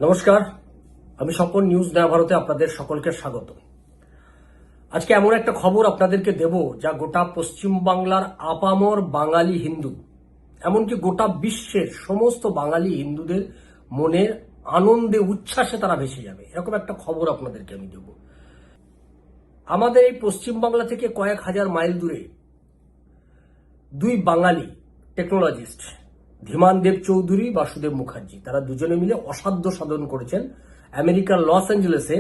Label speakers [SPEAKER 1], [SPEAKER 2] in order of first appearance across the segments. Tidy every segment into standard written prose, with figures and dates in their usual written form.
[SPEAKER 1] নমস্কার, আমি স্বপন। নিউজ নয়া ভারতে আপনাদের সকলকে স্বাগত। আজকে এমন একটা খবর আপনাদেরকে দেব যা গোটা পশ্চিমবাংলার আপামর বাঙালি হিন্দু, এমনকি গোটা বিশ্বের সমস্ত বাঙালি হিন্দুদের মনের আনন্দে উচ্ছ্বাসে তারা ভেসে যাবে, এরকম একটা খবর আপনাদেরকে আমি দেব। আমাদের এই পশ্চিমবাংলা থেকে কয়েক হাজার মাইল দূরে দুই বাঙালি টেকনোলজিস্ট, ধীমান দেব চৌধুরী, বাসুদেব মুখার্জি, তারা দুজনে মিলে অসাধ্য সাধন করেছেন আমেরিকার লস অ্যাঞ্জেলেসে।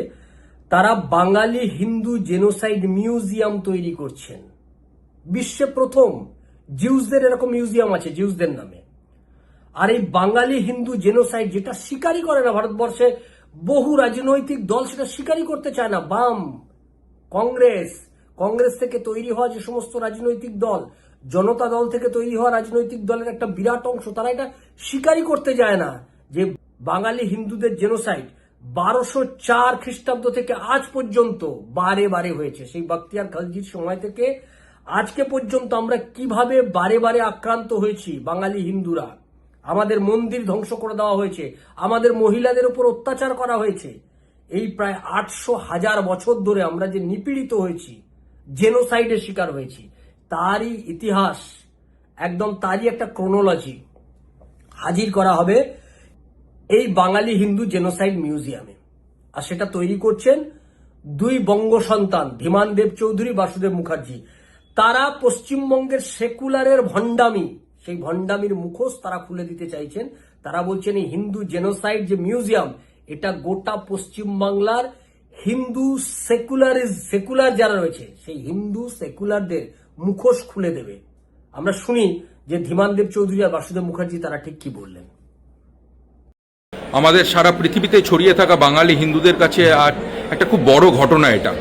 [SPEAKER 1] তারা বাঙালি হিন্দু জেনোসাইড মিউজিয়াম তৈরি করছেন। বিশ্বে প্রথম জিউসদের এরকম মিউজিয়াম আছে, জিউসদের নামে। আর এই বাঙালি হিন্দু জেনোসাইড, যেটা স্বীকারই করে না ভারতবর্ষে বহু রাজনৈতিক দল, সেটা স্বীকারই করতে চায় না। বাম, কংগ্রেস থেকে তৈরি হওয়া যে সমস্ত রাজনৈতিক দল, জনতা দল থেকে তৈরি হওয়া রাজনৈতিক দলের একটা বিরাট অংশ, তারা এটা স্বীকারই করতে যায় না যে বাঙালি হিন্দুদের জেনোসাইড 1204 খ্রিস্টাব্দ থেকে আজ পর্যন্ত বারে বারে হয়েছে। সেই বখতিয়ার খলজির সময় থেকে আজকে পর্যন্ত আমরা কিভাবে বারে বারে আক্রান্ত হয়েছি বাঙালি হিন্দুরা। আমাদের মন্দির ধ্বংস করে দেওয়া হয়েছে, আমাদের মহিলাদের উপর অত্যাচার করা হয়েছে। এই প্রায় 800,000 বছর ধরে আমরা যে নিপীড়িত হয়েছি, জেনোসাইডের শিকার হয়েছি, তারই ইতিহাস, একদম তারই একটা ক্রোনোলজি হাজির করা হবে এই বাঙালি হিন্দু জেনোসাইড মিউজিয়ামে। আর সেটা তৈরি করছেন দুই বঙ্গ সন্তান, ধীমান দেব চৌধুরী, বাসুদেব মুখার্জি। তারা পশ্চিমবঙ্গের সেকুলারের ভণ্ডামি, সেই ভণ্ডামির মুখোশ তারা খুলে দিতে চাইছেন। তারা বলছেন এই হিন্দু জেনোসাইড যে মিউজিয়াম, এটা গোটা পশ্চিমবাংলার হিন্দু সেকুলার যারা রয়েছে, সেই হিন্দু সেকুলারদের মুখোশ খুলে দেবে। আমরা শুনি যে ধীমান দেব চৌধুরী আর বাসুদেব মুখার্জি তারা ঠিক কি বললেন।
[SPEAKER 2] আমাদের সারা পৃথিবীতে ছড়িয়ে থাকা বাঙালি হিন্দুদের কাছে আর একটা খুব বড় ঘটনা এটা।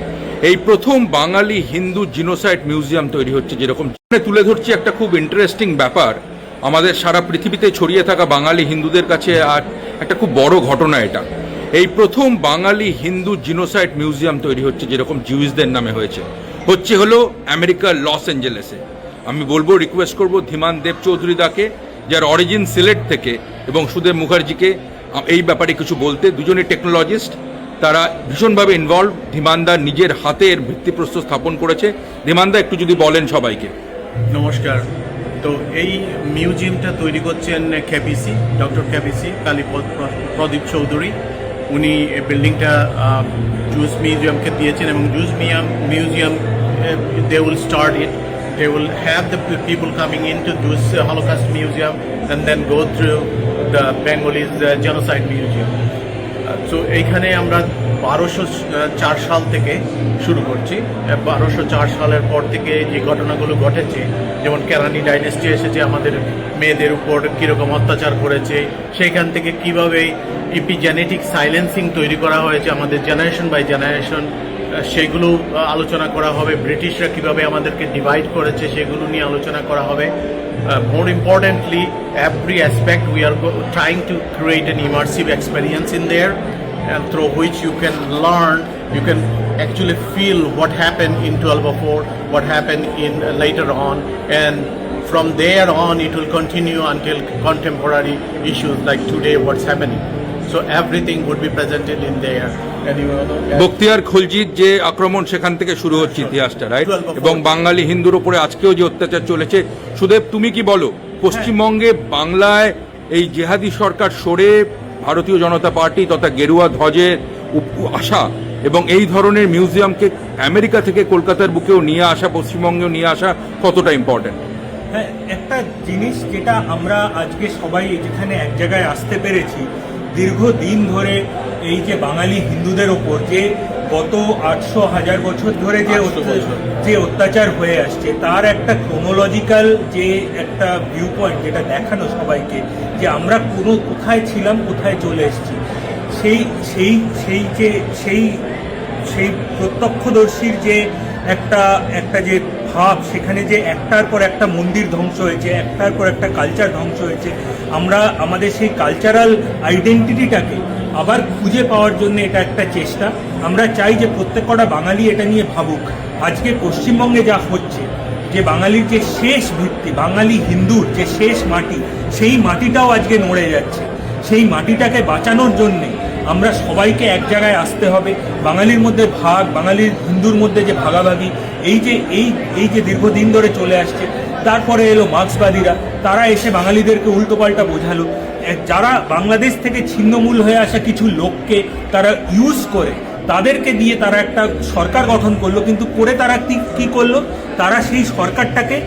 [SPEAKER 2] এই প্রথম বাঙালি হিন্দু জিনোসাইড মিউজিয়াম তৈরি হচ্ছে, যেরকম তুলে ধরছি একটা খুব ইন্টারেস্টিং ব্যাপার। আমাদের সারা পৃথিবীতে ছড়িয়ে থাকা বাঙালি হিন্দুদের কাছে আর একটা খুব বড় ঘটনা এটা। এই প্রথম বাঙালি হিন্দু জিনোসাইড মিউজিয়াম তৈরি হচ্ছে, যেরকম জিউসদের নামে হচ্ছে হলো আমেরিকার লস অ্যাঞ্জেলেসে। আমি বলবো, রিকোয়েস্ট করবো ধীমান দেব চৌধুরী দাকে, যার অরিজিন সিলেট থেকে, এবং সুদেব মুখার্জিকে এই ব্যাপারে কিছু বলতে। দুজনে টেকনোলজিস্ট, তারা ভীষণভাবে ইনভলভ। ধীমানদা নিজের হাতের ভিত্তিপ্রস্তর স্থাপন করেছে। ধীমানদা একটু যদি বলেন সবাইকে।
[SPEAKER 3] নমস্কার। তো এই মিউজিয়ামটা তৈরি করছেন কেপিসি, ডক্টর কেপিসি কালীপদ প্রদীপ চৌধুরী। উনি বিল্ডিংটা জুস মিউজিয়ামকে দিয়েছেন, এবং juice museum they will start it. They will have the people coming into this Holocaust museum and then go through the Bengalis genocide museum. So এইখানে আমরা 1204 সাল থেকে শুরু করছি। 1204 সালের পর থেকে যে ঘটনাগুলো ঘটেছে, যেমন কেরানি ডাইনেস্টি এসেছে, আমাদের মেয়েদের উপর কীরকম অত্যাচার করেছে, সেইখান থেকে কিভাবে ইপিজেনেটিক সাইলেন্সিং তৈরি করা হয়েছে আমাদের জেনারেশন বাই জেনারেশন, সেগুলো আলোচনা করা হবে। ব্রিটিশরা কিভাবে আমাদেরকে ডিভাইড করেছে সেগুলো নিয়ে আলোচনা করা হবে। More importantly, every aspect we are trying to create an immersive experience in there, and through which you can learn, you can actually feel what happened in 1204, what happened in later on, and from there on it will continue until contemporary issues like today what's happening. So everything would be presented in there.
[SPEAKER 2] Bakhtiyar খলজির যে আক্রমণ, সেখান থেকে শুরু হচ্ছে ইতিহাসটা, right? এবং বাঙালি হিন্দুর উপরে আজকেও যে অত্যাচার চলেছে। সুদেব, তুমি কি বলো? পশ্চিমবঙ্গে বাংলায় এই জেহাদি সরকার সরে ভারতীয় জনতা পার্টি তথা গেরুয়া ধ্বজের আসা, এবং এই ধরনের মিউজিয়ামকে আমেরিকা থেকে কলকাতার বুকেও নিয়ে আসা, পশ্চিমবঙ্গেও নিয়ে আসা কতটা ইম্পর্টেন্ট?
[SPEAKER 4] হ্যাঁ, একটা জিনিস যেটা আমরা আজকে সবাই যেখানে এক জায়গায় আসতে পেরেছি, দীর্ঘদিন ধরে এই যে বাঙালি হিন্দুদের ওপর যে গত 800,000 বছর ধরে যে অত্যাচার হয়ে আসছে, তার একটা ক্রোনোলজিক্যাল যে একটা ভিউ পয়েন্ট, যেটা দেখানো সবাইকে যে আমরা কোথায় ছিলাম, কোথায় চলে এসেছি, সেই প্রত্যক্ষদর্শীর যে একটা যে ভাব, সেখানে যে একটার পর একটা মন্দির ধ্বংস হয়েছে, একটার পর একটা কালচার ধ্বংস হয়েছে। আমরা আমাদের সেই কালচারাল আইডেন্টিটিটাকে আবার খুঁজে পাওয়ার জন্য এটা একটা চেষ্টা। আমরা চাই যে প্রত্যেকটা বাঙালি এটা নিয়ে ভাবুক। আজকে পশ্চিমবঙ্গে যা হচ্ছে, যে বাঙালির যে শেষ ভিত্তি, বাঙালি হিন্দুর যে শেষ মাটি, সেই মাটিটাও আজকে নড়ে যাচ্ছে। সেই মাটিটাকে বাঁচানোর জন্যে আমরা সবাইকে এক জায়গায় আসতে হবে। বাঙালির মধ্যে বাঙালির হিন্দুর মধ্যে যে ভাগাভাগি এই যে দীর্ঘদিন ধরে চলে আসছে, তারপরে এলো মার্ক্সবাদীরা, তারা এসে বাঙালিদেরকে উল্টোপাল্টা বোঝালো। যারা বাংলাদেশ থেকে ছিন্নমূল হয়ে আসা কিছু লোককে তারা ইউজ করে তাদেরকে দিয়ে তারা একটা সরকার গঠন করলো, কিন্তু করে তারা কি করলো, তারা সেই সরকারটাকে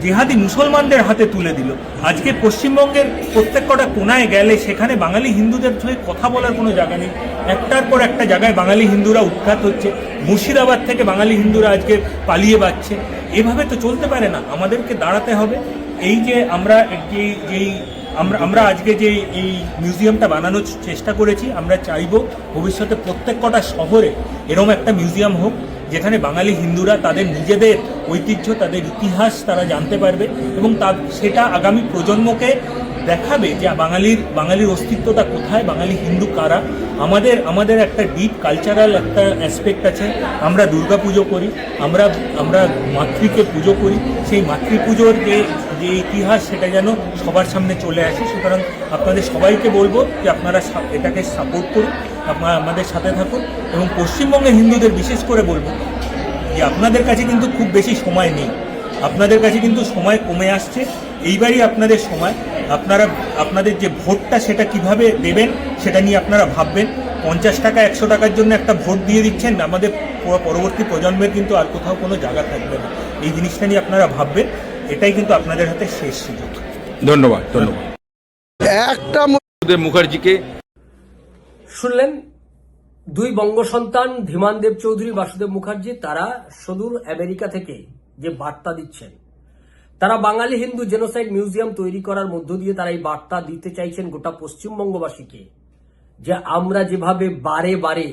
[SPEAKER 4] জেহাদি মুসলমানদের হাতে তুলে দিল। আজকে পশ্চিমবঙ্গের প্রত্যেক কটা কোনায় গেলে সেখানে বাঙালি হিন্দুদের হয়ে কথা বলার কোনো জায়গা নেই। একটার পর একটা জায়গায় বাঙালি হিন্দুরা উৎখাত হচ্ছে। মুর্শিদাবাদ থেকে বাঙালি হিন্দুরা আজকে পালিয়ে যাচ্ছে। এভাবে তো চলতে পারে না, আমাদেরকে দাঁড়াতে হবে। এই যে আমরা আজকে যে এই মিউজিয়ামটা বানানোর চেষ্টা করেছি, আমরা চাইব ভবিষ্যতে প্রত্যেক কটা শহরে এরকম একটা মিউজিয়াম হোক, যেখানে বাঙালি হিন্দুরা তাদের নিজেদের ঐতিহ্য, তাদের ইতিহাস তারা জানতে পারবে এবং সেটা আগামী প্রজন্মকে দেখাবে যে বাঙালির অস্তিত্বটা কোথায়, বাঙালি হিন্দু কারা। আমাদের একটা ডিপ কালচারাল একটা অ্যাসপেক্ট আছে। আমরা দুর্গা পুজো করি, আমরা মাতৃকে পুজো করি। সেই মাতৃপুজোর যে ইতিহাস সেটা যেন সবার সামনে চলে আসে। সুতরাং আপনাদের সবাইকে বলবো যে আপনারা এটাকে সাপোর্ট করুন, আপনারা আমাদের সাথে থাকুন। এবং পশ্চিমবঙ্গের হিন্দুদের বিশেষ করে বলবো যে আপনাদের কাছে কিন্তু খুব বেশি সময় নেই, আপনাদের কাছে কিন্তু সময় কমে আসছে। এইবারই আপনাদের সময়। আপনাদের যে ভোটটা সেটা কিভাবে দেবেন সেটা নিয়ে আপনারা ভাববেন। 50 টাকা 100 টাকার জন্য একটা ভোট দিয়ে দিচ্ছেন, আমাদের পরবর্তী প্রজন্মের কিন্তু আর কোথাও কোনো জায়গা থাকবে না। এই জিনিসটা নিয়ে আপনারা ভাববেন। এটাই কিন্তু আপনাদের হাতে শেষ সুযোগ।
[SPEAKER 2] ধন্যবাদ।
[SPEAKER 5] একটা
[SPEAKER 2] মুখার্জিকে
[SPEAKER 1] শুনলেন, দুই বঙ্গ সন্তান ধীমান দেব চৌধুরী, বাসুদেব মুখার্জি, তারা সুদূর আমেরিকা থেকে যে বার্তা দিচ্ছেন, তারা বাঙালি হিন্দু জেনোসাইড মিউজিয়াম তৈরি করার মধ্য দিয়ে তারা এই বার্তা দিতে চাইছেন গোটা পশ্চিমবঙ্গবাসীকে যে আমরা যেভাবে বারে বারে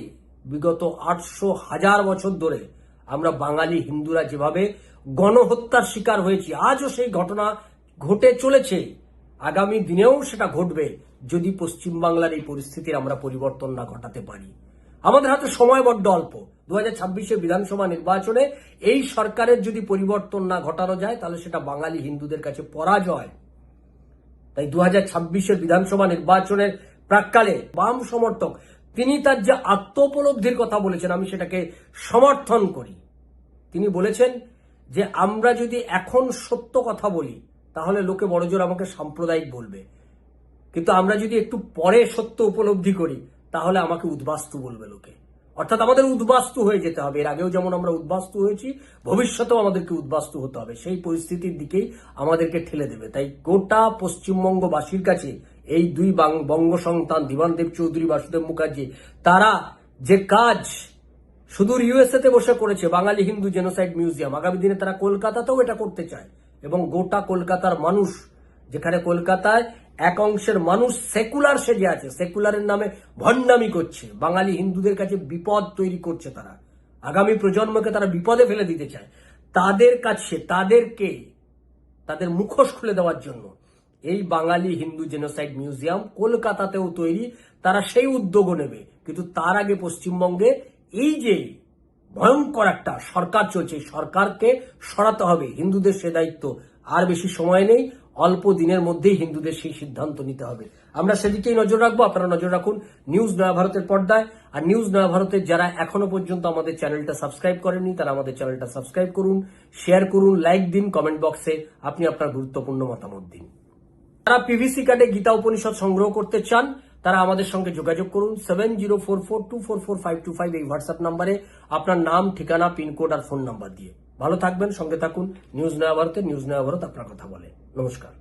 [SPEAKER 1] বিগত 800,000 বছর ধরে আমরা বাঙালি হিন্দুরা যেভাবে গণহত্যার শিকার হয়েছি, আজও সেই ঘটনা ঘটে চলেছে, আগামী দিনেও সেটা ঘটবে যদি পশ্চিমবাংলার এই পরিস্থিতির আমরা পরিবর্তন না ঘটাতে পারি। আমাদের হাতে সময় বড্ড অল্প। 2026 বিধানসভা নির্বাচনে এই সরকারের যদি পরিবর্তন না ঘটানো যায় তাহলে সেটা বাঙালি হিন্দুদের কাছে পরাজয়। তাই 2026 বিধানসভা নির্বাচনের প্রাক্কালে বাম সমর্থক তিনি তার যে আত্মোপলব্ধির কথা বলেছেন, আমি সেটাকে সমর্থন করি। তিনি বলেছেন যে আমরা যদি এখন সত্য কথা বলি তাহলে লোকে বড়জোর আমাকে সাম্প্রদায়িক বলবে, কিন্তু আমরা যদি একটু পরে সত্য উপলব্ধি করি তাহলে আমাকে উদ্বাস্তু বলবে লোকে। অর্থাৎ আমাদের উদ্বাস্তু হয়ে যেতে হবে। এর আগেও যেমন আমরা উদ্বাস্তু হয়েছি, ভবিষ্যতেও আমাদেরকে উদ্বাস্তু হতে হবে। সেই পরিস্থিতির দিকেই আমাদেরকে ঠেলে দেবে। তাই গোটা পশ্চিমবঙ্গবাসীর কাছে এই দুই বঙ্গ সন্তান ধীমান দেব চৌধুরী, বাসুদেব মুখার্জি, তারা যে কাজ সুদূর ইউএসএ তে বসে করেছে, বাঙালি হিন্দু জেনোসাইড মিউজিয়াম, আগামী দিনে তারা কলকাতাতেও এটা করতে চায়। এবং গোটা কলকাতার মানুষ, যেখানে কলকাতায় এক অংশের মানুষ সেকুলার সেজে আছে, সেকুলারের নামে ভণ্ডামি করছে, বাঙালি হিন্দুদের কাছে বিপদ তৈরি করছে, তারা আগামী প্রজন্মকে তারা বিপদে ফেলে দিতে চায়, তাদের কাছে তাদের মুখোশ খুলে দেওয়ার জন্য এই বাঙালি হিন্দু জেনোসাইড মিউজিয়াম কলকাতাতেও তৈরি। তারা সেই উদ্যোগও নেবে, কিন্তু তার আগে পশ্চিমবঙ্গে এই যে ভয়ঙ্কর একটা সরকার চলছে, সরকারকে সরাতে হবে। হিন্দুদের সে দায়িত্ব। আর বেশি সময় নেই, অল্প দিনের মধ্যেই হিন্দুদের সেই সিদ্ধান্ত নিতে হবে। আমরা সেদিকেই নজর রাখবো। আপনারা নজর রাখুন নিউজ নয়া ভারতের পর্দায়। আর নিউজ নয়া ভারতের যারা এখনো পর্যন্ত আমাদের চ্যানেলটা সাবস্ক্রাইব করেননি তারা আমাদের চ্যানেলটা সাবস্ক্রাইব করুন, শেয়ার করুন, লাইক দিন, কমেন্ট বক্সে আপনি আপনার গুরুত্বপূর্ণ মতামত দিন। যারা পিভিসি কার্ডে গীতা উপনিষদ সংগ্রহ করতে চান তারা আমাদের সঙ্গে যোগাযোগ করুন। 7044244525 এই হোয়াটসঅ্যাপ নাম্বারে আপনার নাম, ঠিকানা, পিনকোড আর ফোন নাম্বার দিয়ে। ভালো থাকবেন, সঙ্গে থাকুন নিউজ নয়া ভারতের। নিউজ নয়া ভারত আপনার কথা বলে। নমস্কার।